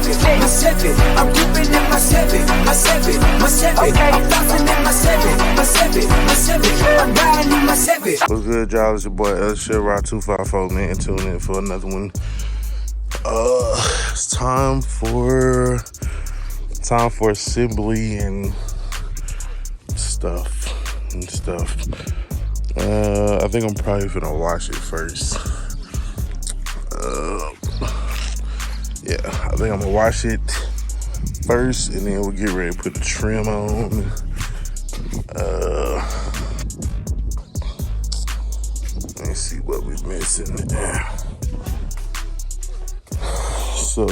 my seven. I'm ripping in my seven, my seven, my seven. I'm bouncing in my seven, my seven, my seven. I'm riding in my seven. What's good, y'all? It's your boy Shit254, man. Tune in for another one. It's time for assembly and stuff. I think I'm probably gonna wash it first. Yeah, I think I'm gonna wash it first, and then we'll get ready to put the trim on. Let's see what we're missing there. So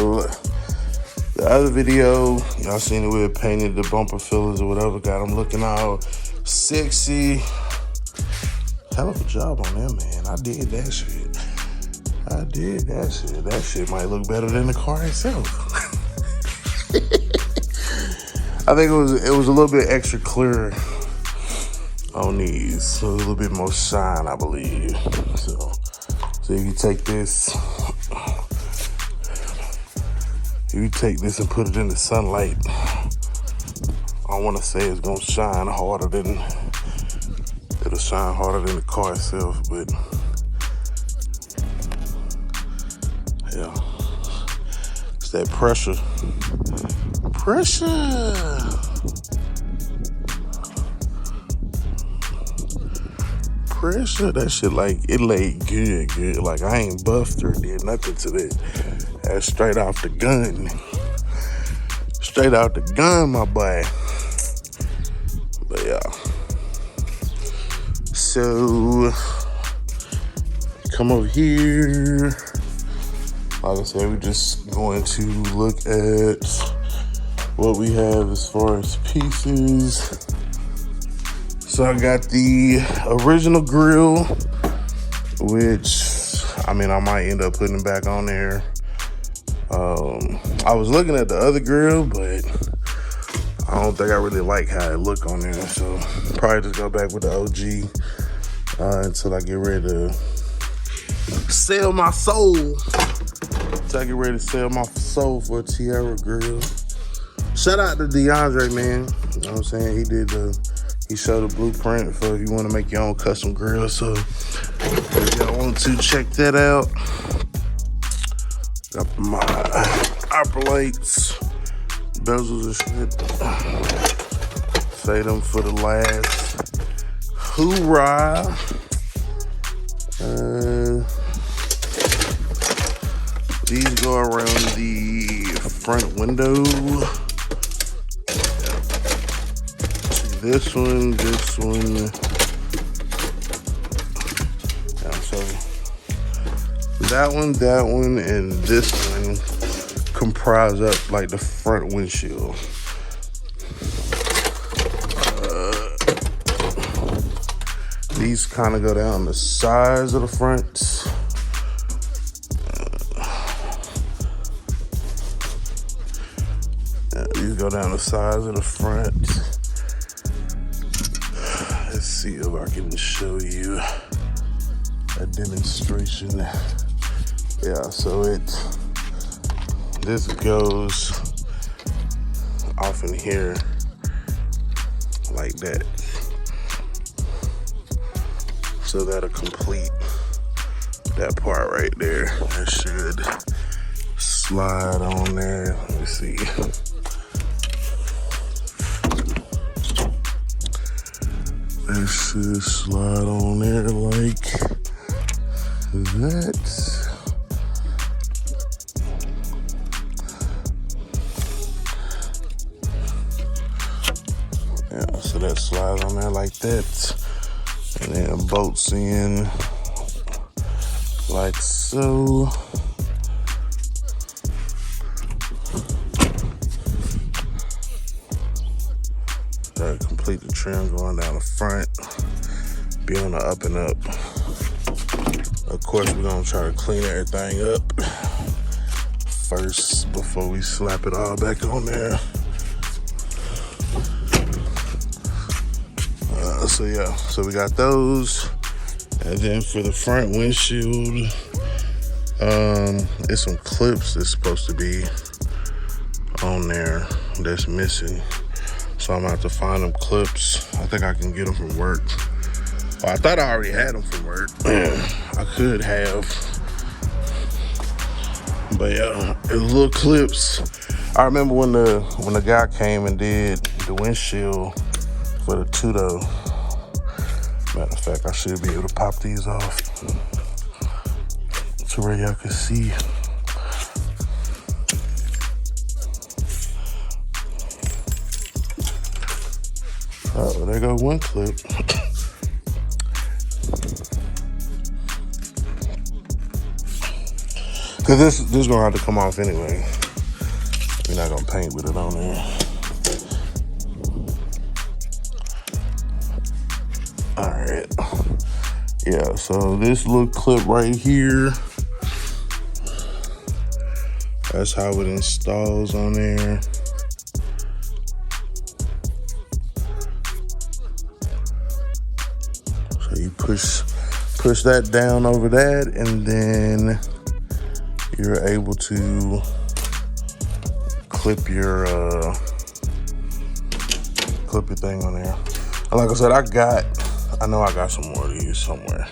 the other video, y'all seen it where it painted the bumper fillers or whatever, got them looking all sexy. Hell of a job on that, man. I did that shit. That shit might look better than the car itself. I think it was a little bit extra clear on these, so a little bit more shine, I believe. So if you take this, and put it in the sunlight, I don't want to say it's gonna shine harder than the car itself, but yeah, it's that pressure. That shit, like, it laid good. Like, I ain't buffed or did nothing to that. That's straight off the gun, my boy. But yeah, so come over here. Like I said, we're just going to look at what we have as far as pieces. So I got the original grill, which, I mean, I might end up putting it back on there. I was looking at the other grill, but I don't think I really like how it looked on there. So probably just go back with the OG until I get ready to sell my soul. For a Tierra grill. Shout out to DeAndre, man. You know what I'm saying? He showed a blueprint for if you want to make your own custom grill. So if y'all want to check that out. Got my upper lights, bezels and shit. Save them for the last. Hoorah! These go around the front window. This one. Yeah, so that one, and this one comprise up like the front windshield. These kind of go down the sides of the front. These go down the sides of the front. Let's see if I can show you a demonstration. Yeah, so this goes off in here like that. So that'll complete that part right there. That should slide on there. Let me see. That should slide on there like that. Yeah, so that slides on there like that. And then bolts in like so. That'll complete the trim going down the front. Be on the up and up. Of course, we're gonna try to clean everything up first before we slap it all back on there. So yeah, so we got those. And then for the front windshield, it's some clips that's supposed to be on there that's missing. So I'm gonna have to find them clips. I think I can get them from work. Well, I thought I already had them from work. I could have. But yeah, the little clips. I remember when the guy came and did the windshield for the Tudo. Matter of fact, I should be able to pop these off to where y'all can see. Oh, there go one clip. Cause this gonna have to come off anyway. We're not gonna paint with it on there. All right. Yeah, so this little clip right here, that's how it installs on there. So you push that down over that, and then you're able to clip your thing on there. And like I said, I know I got some more of these somewhere.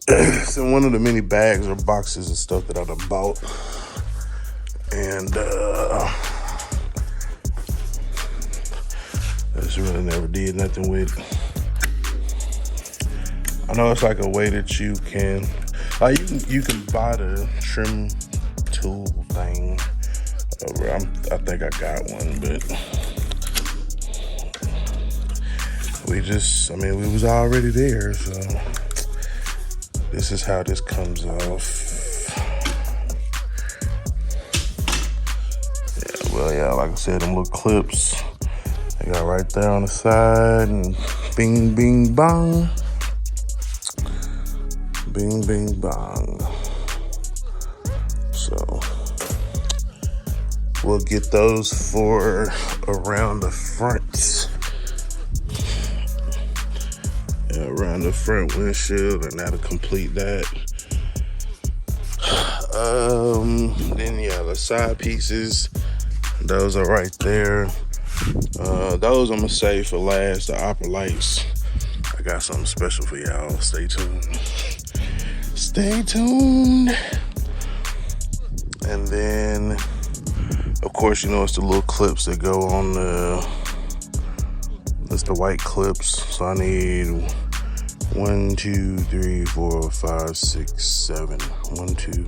It's in one of the many bags or boxes of stuff that I done bought. And I just really never did nothing with. I know it's like a way that you can, you can buy the trim tool thing. I think I got one, but we was already there, so this is how this comes off. Yeah, well, yeah, like I said, them little clips, they got right there on the side, and bing, bing, bong. Bing, bing, bong. So we'll get those for around the front. Yeah, around the front windshield, and that'll complete that. Then yeah, the side pieces, those are right there. Those I'm gonna save for last, the upper lights. I got something special for y'all. Stay tuned. Stay tuned. And then, of course, you know, it's the little clips that go on it's the white clips. So I need 1, 2, 3, 4, 5, 6, 7. 1, 2,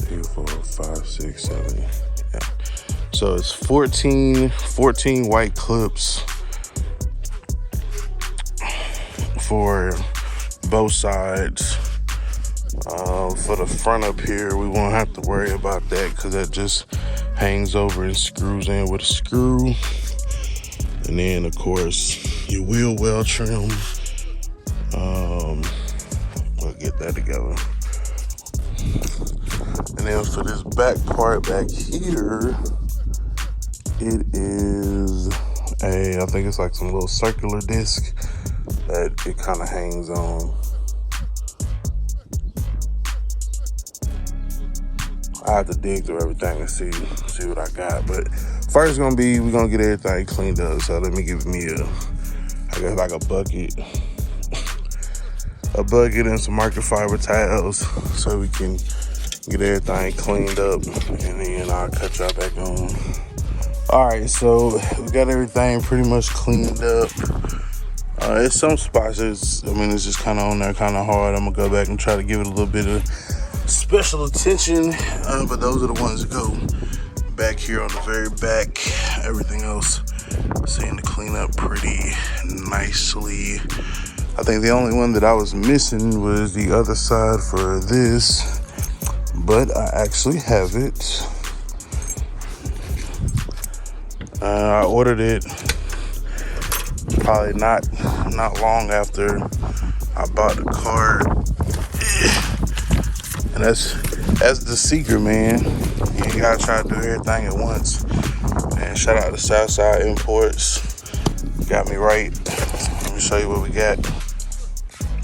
3, 4, 5, 6, 7. Yeah. So it's 14 white clips for both sides. For the front up here, we won't have to worry about that because that just hangs over and screws in with a screw. And then, of course, your wheel well trim. We'll get that together. And then for this back part back here, it is I think it's like some little circular disc that it kind of hangs on. I have to dig through everything and see what I got. But first we're gonna get everything cleaned up. So let me give me I guess like a bucket and some microfiber towels so we can get everything cleaned up, and then I'll cut y'all back on. All right, so we got everything pretty much cleaned up. It's some spots it's just kind of on there, kind of hard. I'm gonna go back and try to give it a little bit of special attention, but those are the ones that go back here on the very back. Everything else seemed to clean up pretty nicely. I think the only one that I was missing was the other side for this, but I actually have it. I ordered it probably not long after I bought the car. And that's the secret, man. You gotta try to do everything at once. And shout out to Southside Imports. Got me right. Let me show you what we got.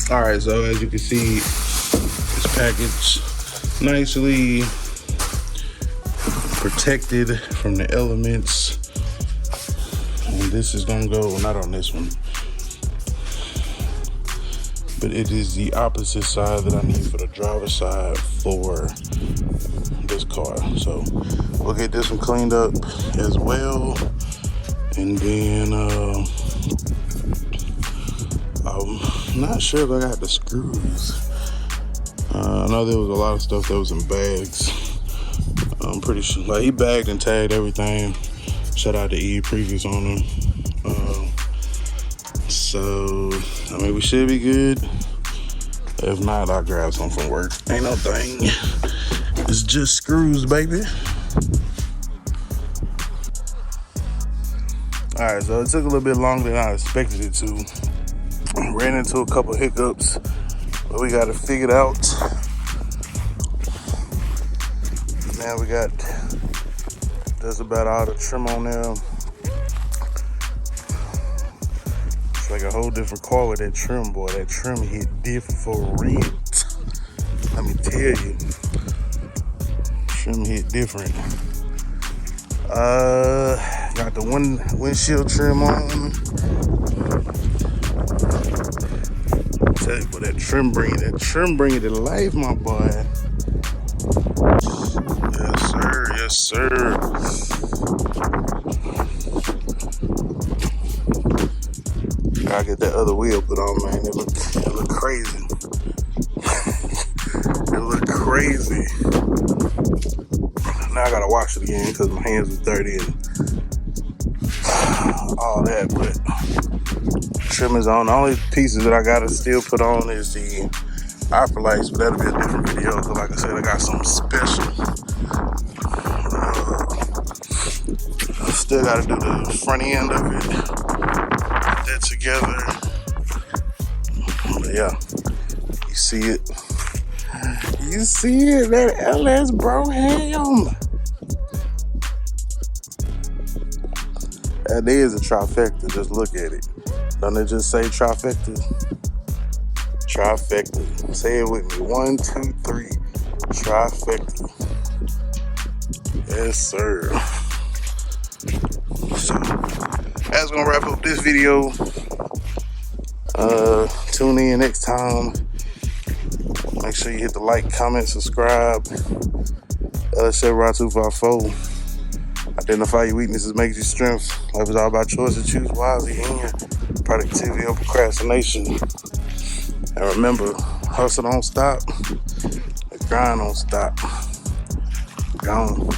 All right, so as you can see, it's packaged nicely, protected from the elements. And this is gonna go, not on this one, but it is the opposite side that I need for the driver's side for this car. So we'll get this one cleaned up as well. And then I'm not sure if I got the screws. I know there was a lot of stuff that was in bags. I'm pretty sure, like, he bagged and tagged everything. Shout out to E previous owner. So I mean, we should be good. If not, I'll grab some from work. Ain't no thing. It's just screws, baby. All right, so it took a little bit longer than I expected it to. Ran into a couple hiccups, but we got it figured out. Now we got just about all the trim on there. It's like a whole different car with that trim, boy. That trim hit different for real. Let me tell you. Trim hit different. Got the windshield trim on. Tell you, but that trim bring it to life, my boy. Yes, sir. Gotta get that other wheel put on, man. It look crazy. It look crazy. Now I gotta wash it again because my hands are dirty and all that, but trim is on. The only pieces that I gotta still put on is the opera lights, but that'll be a different video because, like I said, I got something special. I still gotta do the front end of it, put that together. But yeah, you see it. You see it, that LS Brougham. That is a trifecta, just look at it. Don't it just say trifecta? Trifecta. Say it with me. 1, 2, 3. Trifecta. Yes, sir. So, that's gonna wrap up this video. Tune in next time. Make sure you hit the like, comment, subscribe. Chevrolet 254. Identify your weaknesses, make your strengths. Life is all about choices. Choose wisely and productivity over procrastination. And remember, hustle don't stop. The grind don't stop. Gone.